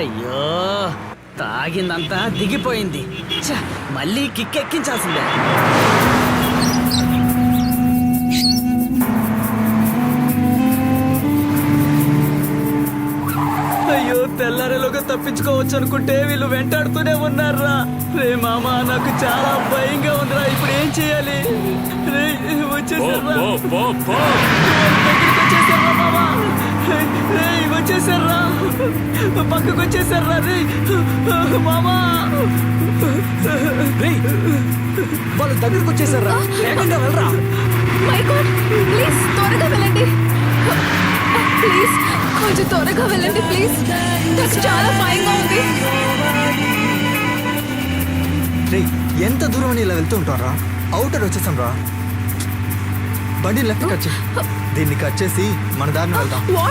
అయ్యో తాగిందంతా దిగిపోయింది. ఛ, మళ్ళీ కిక్కెక్కించాల్సిందే. అయ్యో తెల్లారేలోగా తప్పించుకోవచ్చు అనుకుంటే వీళ్ళు వెంటాడుతూనే ఉన్నారా. రే మామ నాకు చాలా భయంగా ఉందిరా. ఇప్పుడు ఏం చేయాలి? రే వచ్చేసారా, వచ్చేసారా మామ? రే వచ్చేసారా, పక్కకు వచ్చేసారా రే మామా. వాళ్ళు దగ్గరకు వచ్చేసారా, వేగంగా వెళ్ళరా. మై గాడ్, ప్లీజ్ త్వరగా వెళ్ళండి. ప్లీజ్ కొంచెం త్వరగా వెళ్ళండి ప్లీజ్. నాకు చాలా భయంగా ఉంది. రే ఎంత దూరం అని ఇలా వెళ్తూ ఉంటారా? అవుటర్ వచ్చేసాం రా. బండి లెఫ్ట్ కట్ చేయి. దీన్ని కట్ చేసి మన దారిని వెళ్దాం.